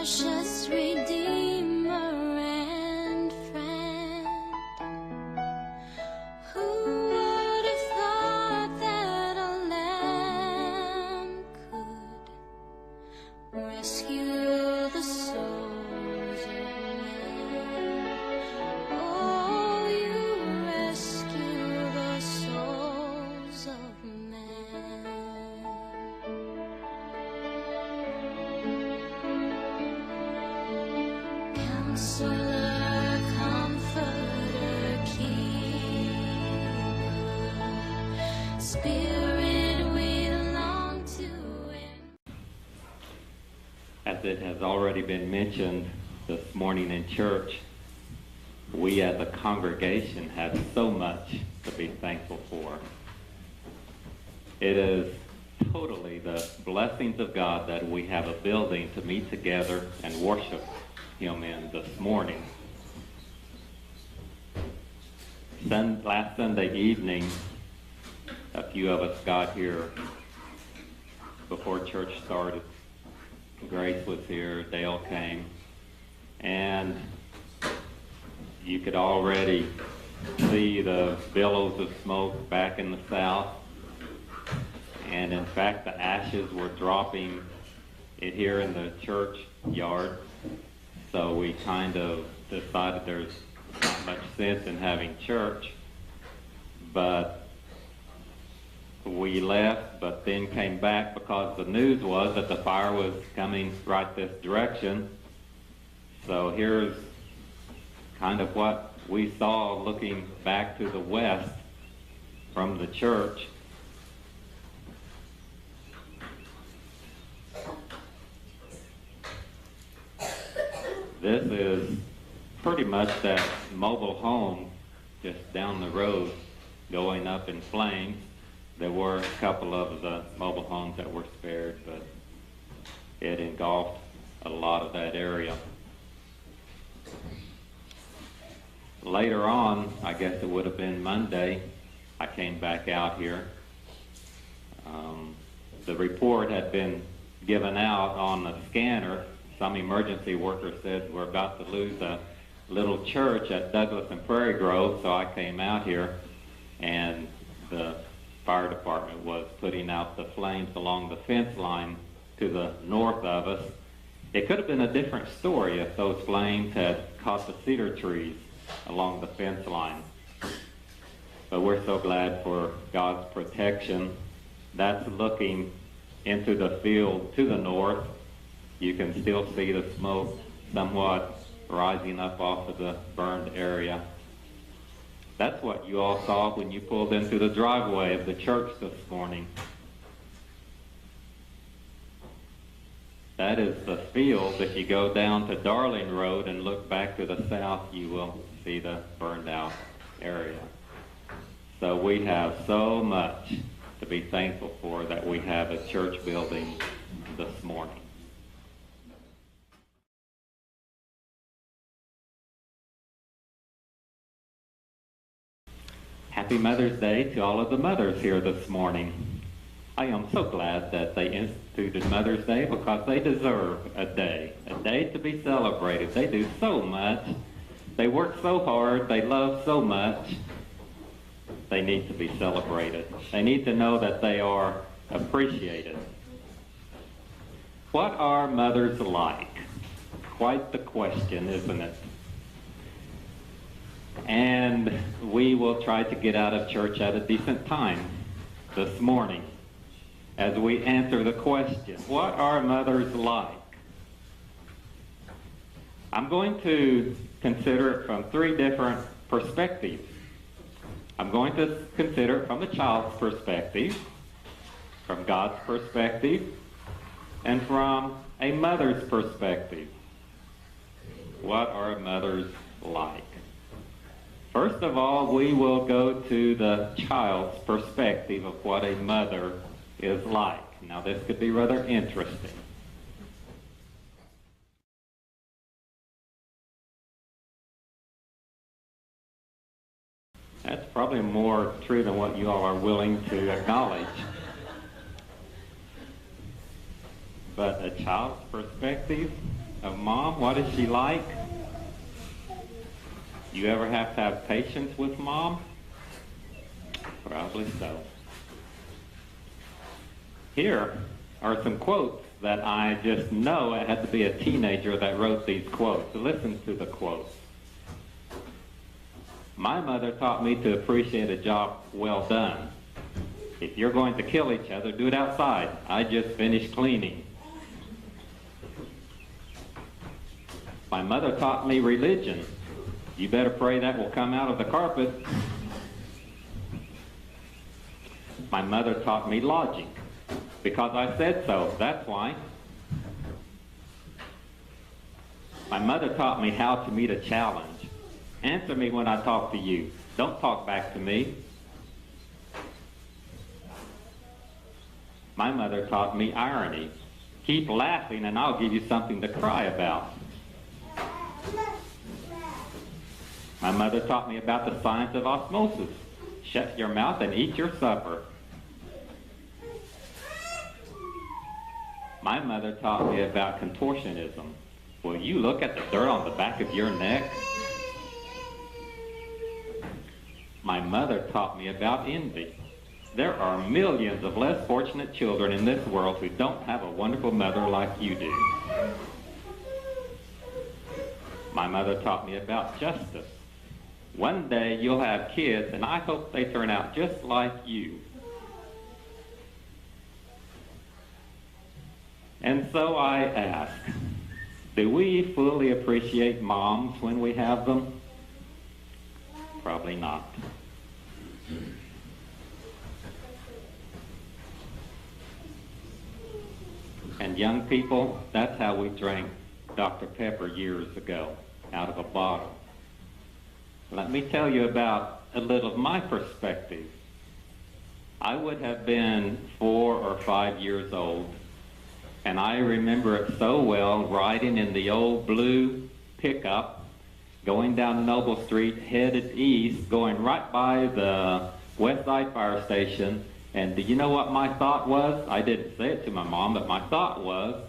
precious Redeemer and friend. Who would have thought that a lamb could rescue the souls of men? Oh, you rescue the souls of men. Counselor, Comforter, Keeper, Spirit we long to win. As it has already been mentioned this morning in church, we as a congregation have so much to be thankful for. It is totally the blessings of God that we have a building to meet together and worship Him in this morning. Last Sunday evening, a few of us got here before church started. Grace was here, Dale came, and you could already see the billows of smoke back in the south. And in fact, the ashes were dropping here in the church yard. So we kind of decided there's not much sense in having church. But we left, but then came back because the news was that the fire was coming right this direction. So here's kind of what we saw looking back to the west from the church. This is pretty much that mobile home just down the road going up in flames. There were a couple of the mobile homes that were spared, but it engulfed a lot of that area. Later on, I guess it would have been Monday, I came back out here. The report had been given out on the scanner. Some emergency worker said we're about to lose a little church at Douglas and Prairie Grove, so I came out here, and the fire department was putting out the flames along the fence line to the north of us. It could have been a different story if those flames had caught the cedar trees along the fence line. But we're so glad for God's protection. That's looking into the field to the north. You can still see the smoke somewhat rising up off of the burned area. That's what you all saw when you pulled into the driveway of the church this morning. That is the field. If you go down to Darling Road and look back to the south, you will see the burned out area. So we have so much to be thankful for that we have a church building this morning. Happy Mother's Day to all of the mothers here this morning. I am so glad that they instituted Mother's Day because they deserve a day to be celebrated. They do so much. They work so hard. They love so much. They need to be celebrated. They need to know that they are appreciated. What are mothers like? Quite the question, isn't it? And we will try to get out of church at a decent time this morning as we answer the question, what are mothers like? I'm going to consider it from three different perspectives. I'm going to consider it from a child's perspective, from God's perspective, and from a mother's perspective. What are mothers like? First of all, we will go to the child's perspective of what a mother is like. Now, this could be rather interesting. That's probably more true than what you all are willing to acknowledge. But a child's perspective, of Mom? What is she like? You ever have to have patience with Mom? Probably so. Here are some quotes that I just know it had to be a teenager that wrote these quotes. So listen to the quotes. My mother taught me to appreciate a job well done. If you're going to kill each other, do it outside. I just finished cleaning. My mother taught me religion. You better pray that will come out of the carpet. My mother taught me logic. Because I said so, that's why. My mother taught me how to meet a challenge. Answer me when I talk to you. Don't talk back to me. My mother taught me irony. Keep laughing and I'll give you something to cry about. My mother taught me about the science of osmosis. Shut your mouth and eat your supper. My mother taught me about contortionism. Will you look at the dirt on the back of your neck? My mother taught me about envy. There are millions of less fortunate children in this world who don't have a wonderful mother like you do. My mother taught me about justice. One day you'll have kids, and I hope they turn out just like you. And so I ask, do we fully appreciate moms when we have them? Probably not. And young people, that's how we drank Dr. Pepper years ago, out of a bottle. Let me tell you about a little of my perspective. I would have been 4 or 5 years old, and I remember it so well, riding in the old blue pickup, going down Noble Street, headed east, going right by the West Side Fire Station. And do you know what my thought was? I didn't say it to my mom, but my thought was,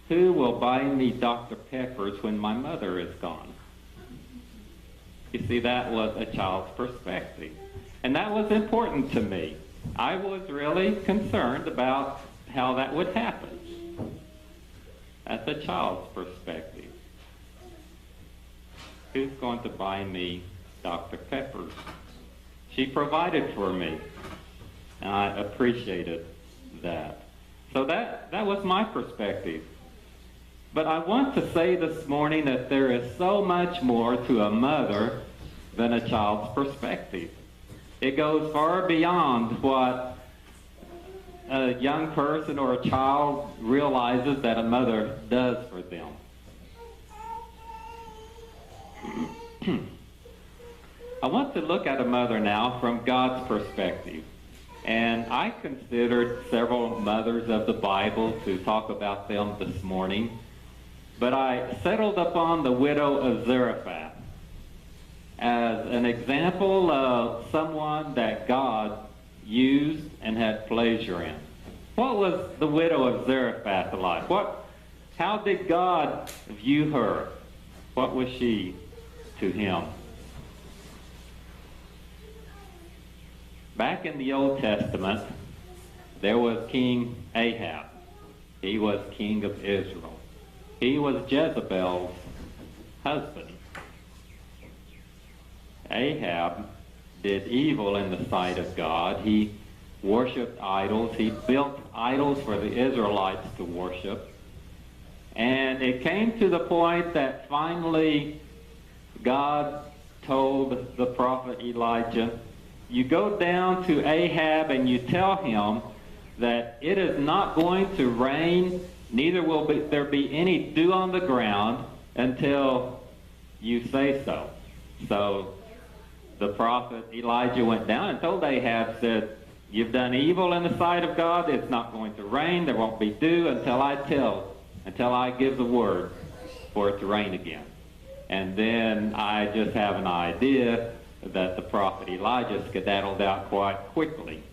who will buy me Dr. Peppers when my mother is gone? You see, that was a child's perspective. And that was important to me. I was really concerned about how that would happen. That's a child's perspective. Who's going to buy me Dr. Peppers? She provided for me, and I appreciated that. So that was my perspective. But I want to say this morning that there is so much more to a mother than a child's perspective. It goes far beyond what a young person or a child realizes that a mother does for them. I want to look at a mother now from God's perspective. And I considered several mothers of the Bible to talk about them this morning. But I settled upon the widow of Zarephath as an example of someone that God used and had pleasure in. What was the widow of Zarephath like? How did God view her? What was she to him? Back in the Old Testament, there was King Ahab. He was king of Israel. He was Jezebel's husband. Ahab did evil in the sight of God. He worshipped idols. He built idols for the Israelites to worship. And it came to the point that finally God told the prophet Elijah, you go down to Ahab and you tell him that it is not going to rain, neither will there be any dew on the ground until you say so. So the prophet Elijah went down and told Ahab, said, you've done evil in the sight of God. It's not going to rain. There won't be dew until I give the word for it to rain again. And then I just have an idea that the prophet Elijah skedaddled out quite quickly.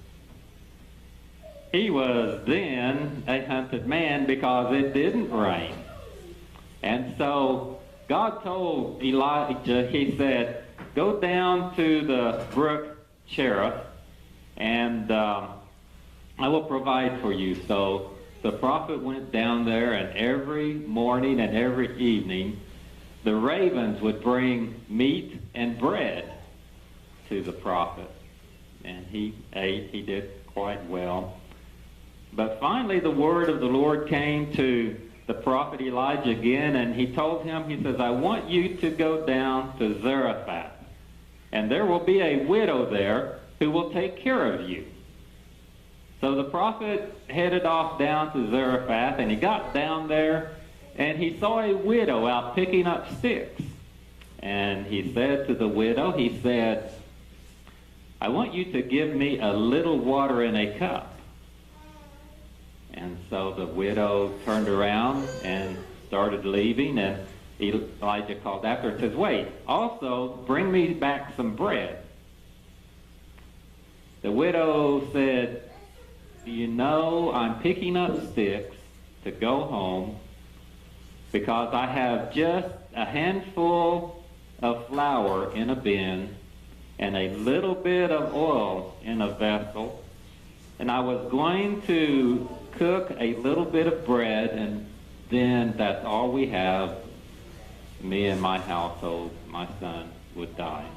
He was then a hunted man because it didn't rain. And so God told Elijah, he said, go down to the brook Cherith, and I will provide for you. So the prophet went down there, and every morning and every evening, the ravens would bring meat and bread to the prophet. And he ate, he did quite well. But finally the word of the Lord came to the prophet Elijah again, and he told him, he says, I want you to go down to Zarephath, and there will be a widow there who will take care of you. So the prophet headed off down to Zarephath, and he got down there, and he saw a widow out picking up sticks. And he said to the widow, he said, I want you to give me a little water in a cup. And so the widow turned around and started leaving, and Elijah called after her and says, wait, also bring me back some bread. The widow said, you know, I'm picking up sticks to go home because I have just a handful of flour in a bin and a little bit of oil in a vessel, and I was going to cook a little bit of bread, and then that's all we have. Me and my household, my son would die.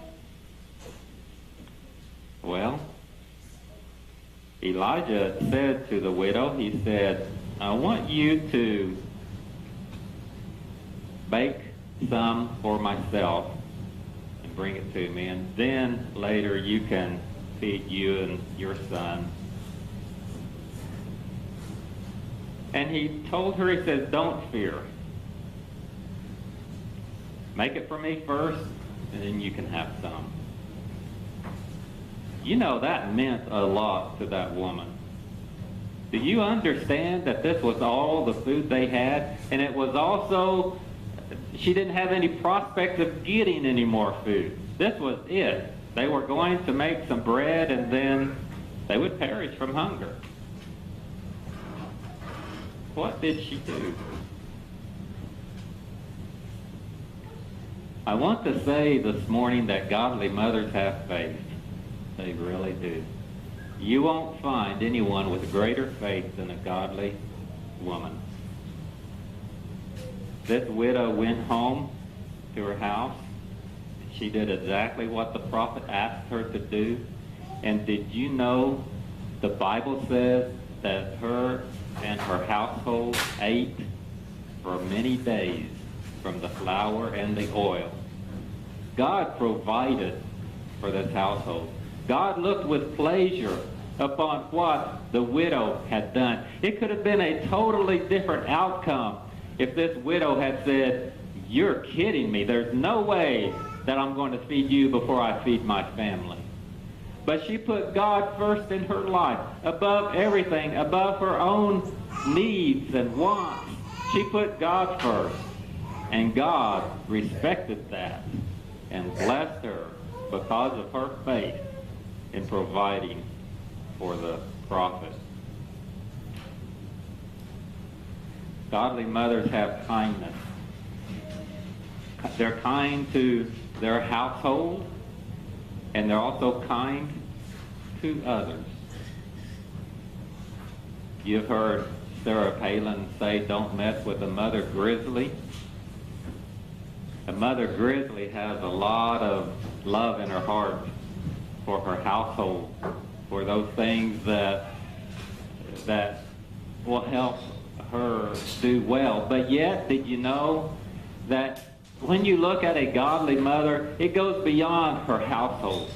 Well, Elijah said to the widow, he said, I want you to bake some for myself and bring it to me, and then later you can feed you and your son. And he told her, he says, don't fear. Make it for me first, and then you can have some. You know, that meant a lot to that woman. Do you understand that this was all the food they had? And it was also, she didn't have any prospect of getting any more food. This was it. They were going to make some bread, and then they would perish from hunger. What did she do? I want to say this morning that godly mothers have faith. They really do. You won't find anyone with greater faith than a godly woman. This widow went home to her house. She did exactly what the prophet asked her to do. And did you know the Bible says that her and her household ate for many days from the flour and the oil? God provided for this household. God looked with pleasure upon what the widow had done. It could have been a totally different outcome if this widow had said, you're kidding me. There's no way that I'm going to feed you before I feed my family. But she put God first in her life, above everything, above her own needs and wants. She put God first. And God respected that and blessed her because of her faith in providing for the prophet. Godly mothers have kindness. They're kind to their household, and they're also kind to others. You've heard Sarah Palin say, don't mess with a mother grizzly. A mother grizzly has a lot of love in her heart for her household, for those things that will help her do well. But yet, did you know that when you look at a godly mother, it goes beyond her household?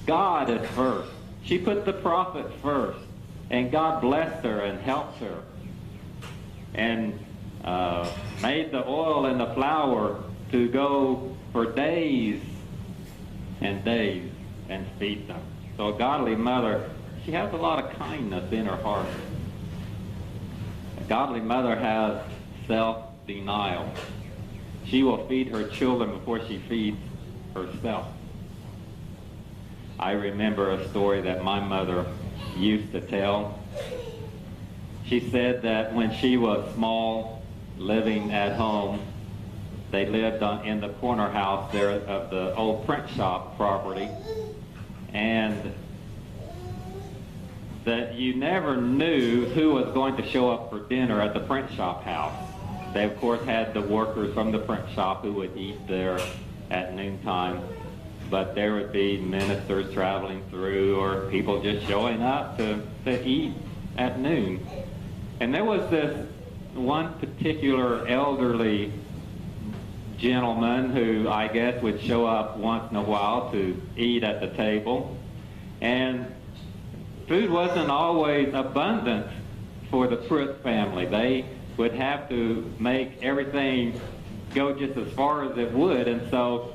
God is first. She put the prophet first, and God blessed her and helped her, and made the oil and the flour to go for days and days and feed them. So a godly mother, she has a lot of kindness in her heart. A godly mother has self-denial. She will feed her children before she feeds herself. I remember a story that my mother used to tell. She said that when she was small, living at home. They lived in the corner house there of the old print shop property. And that you never knew who was going to show up for dinner at the print shop house. They, of course, had the workers from the print shop who would eat there at noontime. But there would be ministers traveling through or people just showing up to eat at noon. And there was this one particular elderly gentleman who I guess would show up once in a while to eat at the table. And food wasn't always abundant for the Pruitt family. They would have to make everything go just as far as it would. And so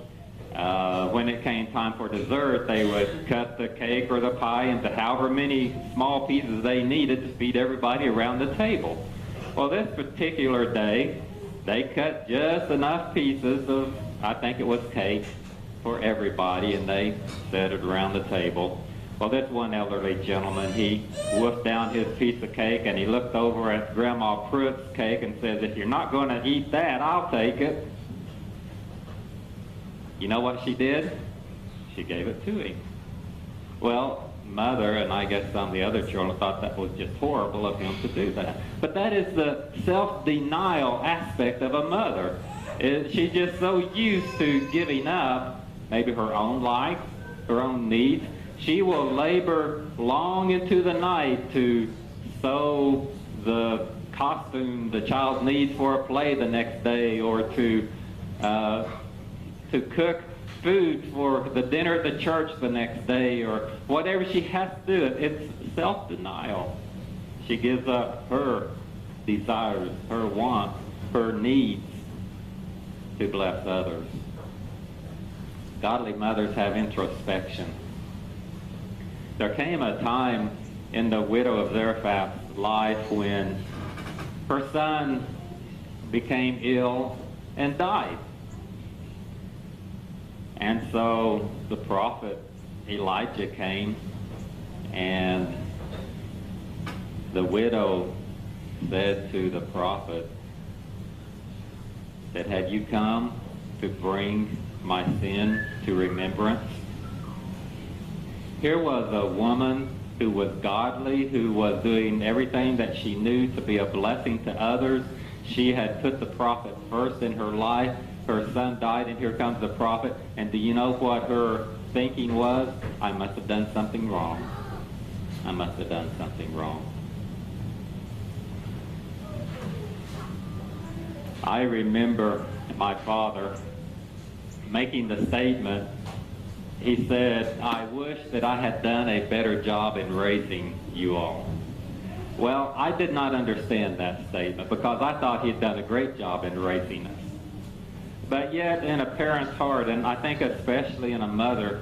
when it came time for dessert, they would cut the cake or the pie into however many small pieces they needed to feed everybody around the table. Well, this particular day, they cut just enough pieces of, I think it was cake, for everybody, and they set it around the table. Well, this one elderly gentleman, he wolfed down his piece of cake, and he looked over at Grandma Pruitt's cake and says, "If you're not going to eat that, I'll take it." You know what she did? She gave it to him. Well, Mother, and I guess some of the other children, thought that was just horrible of him to do that. But that is the self-denial aspect of a mother. She's just so used to giving up maybe her own life, her own needs. She will labor long into the night to sew the costume the child needs for a play the next day, or to cook food for the dinner at the church the next day, or whatever she has to do. It's self-denial. She gives up her desires, her wants, her needs to bless others. Godly mothers have introspection. There came a time in the widow of Zarephath's life when her son became ill and died. And so the prophet Elijah came, and the widow said to the prophet that, "Have you come to bring my sin to remembrance?" Here was a woman who was godly, who was doing everything that she knew to be a blessing to others. She had put the prophet first in her life. Her son died, and here comes the prophet. And do you know what her thinking was? I must have done something wrong. I must have done something wrong. I remember my father making the statement. He said, "I wish that I had done a better job in raising you all." Well, I did not understand that statement because I thought he had done a great job in raising us. But yet, in a parent's heart, and I think especially in a mother,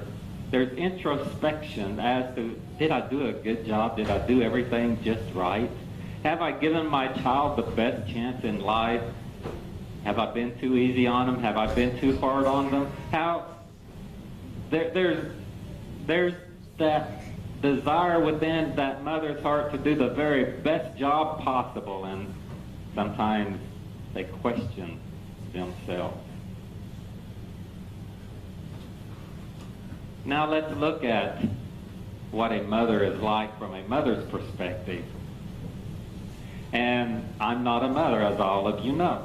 there's introspection as to, did I do a good job? Did I do everything just right? Have I given my child the best chance in life? Have I been too easy on them? Have I been too hard on them? There's that desire within that mother's heart to do the very best job possible, and sometimes they question themselves. Now let's look at what a mother is like from a mother's perspective. And I'm not a mother, as all of you know,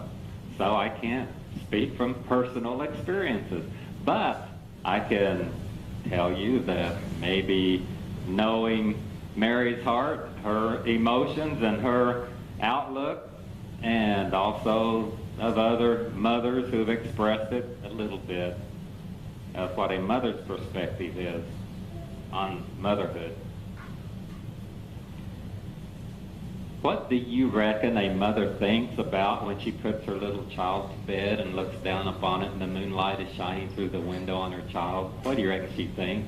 so I can't speak from personal experiences. But I can tell you that maybe knowing Mary's heart, her emotions, and her outlook, and also of other mothers who've expressed it a little bit, of what a mother's perspective is on motherhood. What do you reckon a mother thinks about when she puts her little child to bed and looks down upon it and the moonlight is shining through the window on her child? What do you reckon she thinks?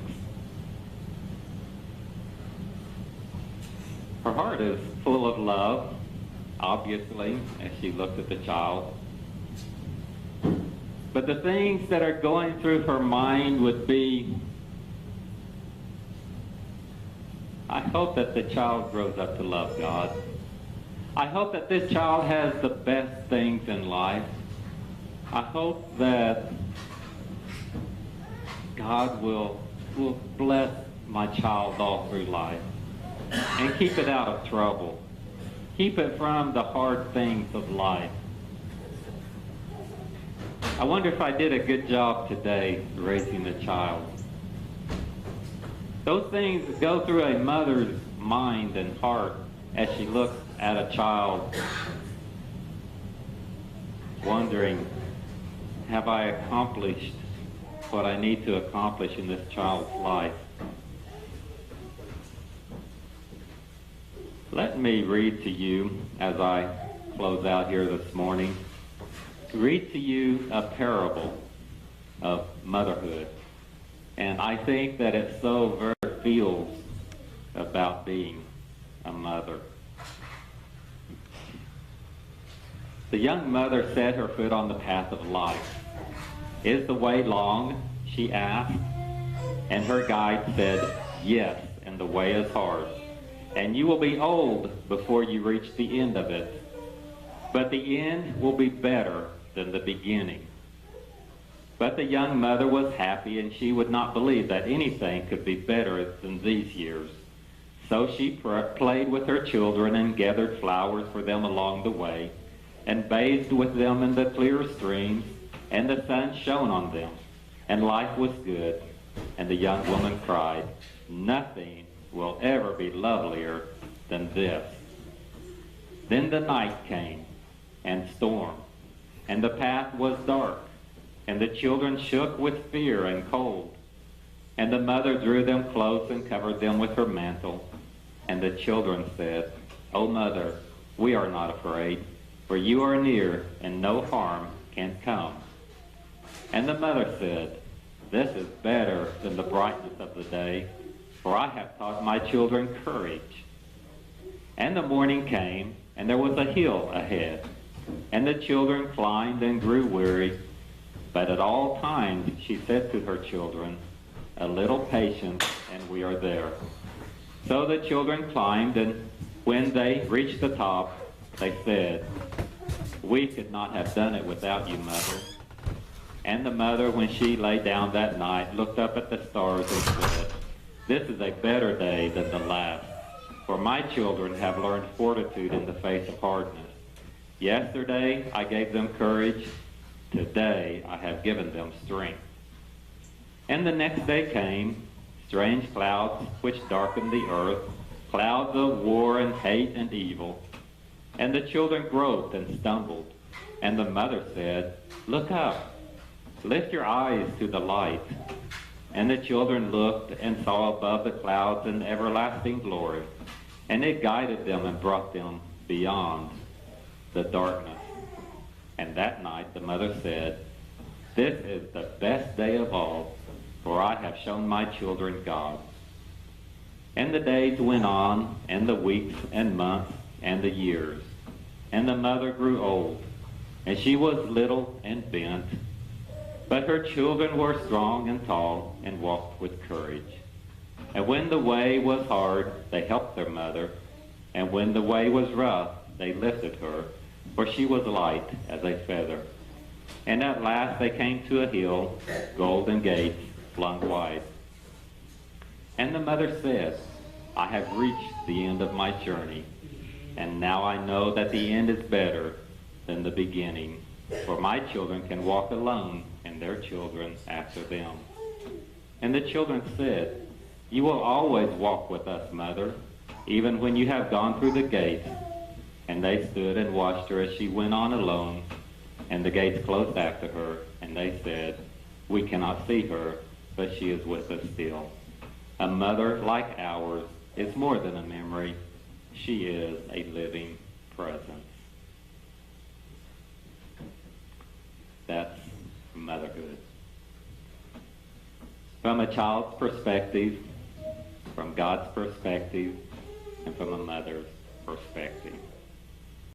Her heart is full of love, obviously, as she looks at the child. But the things that are going through her mind would be, I hope that the child grows up to love God. I hope that this child has the best things in life. I hope that God will bless my child all through life and keep it out of trouble. Keep it from the hard things of life. I wonder if I did a good job today raising a child. Those things go through a mother's mind and heart as she looks at a child, wondering, have I accomplished what I need to accomplish in this child's life? Let me read to you, as I close out here this morning, read to you a parable of motherhood. And I think that it so very feels about being a mother. The young mother set her foot on the path of life. Is the way long? She asked. And her guide said, yes, and the way is hard. And you will be old before you reach the end of it. But the end will be better than the beginning. But the young mother was happy, and she would not believe that anything could be better than these years. So she played with her children and gathered flowers for them along the way, and bathed with them in the clear streams, and the sun shone on them, and life was good. And the young woman cried, nothing will ever be lovelier than this. Then the night came, and storm, and the path was dark, and the children shook with fear and cold. And the mother drew them close and covered them with her mantle. And the children said, O mother, we are not afraid, for you are near, and no harm can come. And the mother said, this is better than the brightness of the day, for I have taught my children courage. And the morning came, and there was a hill ahead, and the children climbed and grew weary. But at all times she said to her children, a little patience, and we are there. So the children climbed, and when they reached the top, they said, we could not have done it without you, Mother. And the mother, when she lay down that night, looked up at the stars and said, this is a better day than the last, for my children have learned fortitude in the face of hardness. Yesterday I gave them courage, today I have given them strength. And the next day came strange clouds which darkened the earth, clouds of war and hate and evil. And the children groped and stumbled. And the mother said, look up, lift your eyes to the light. And the children looked and saw above the clouds an everlasting glory. And it guided them and brought them beyond the darkness. And that night the mother said, this is the best day of all, for I have shown my children God. And the days went on, and the weeks and months and the years. And the mother grew old, and she was little and bent. But her children were strong and tall, and walked with courage. And when the way was hard, they helped their mother. And when the way was rough, they lifted her, for she was light as a feather. And at last they came to a hill, golden gates flung wide. And the mother said, I have reached the end of my journey, and now I know that the end is better than the beginning, for my children can walk alone, and their children after them. And the children said, you will always walk with us, Mother, even when you have gone through the gates. And they stood and watched her as she went on alone, and the gates closed after her, and they said, we cannot see her, but she is with us still. A mother like ours is more than a memory. She is a living presence. That's motherhood. From a child's perspective, from God's perspective, and from a mother's perspective.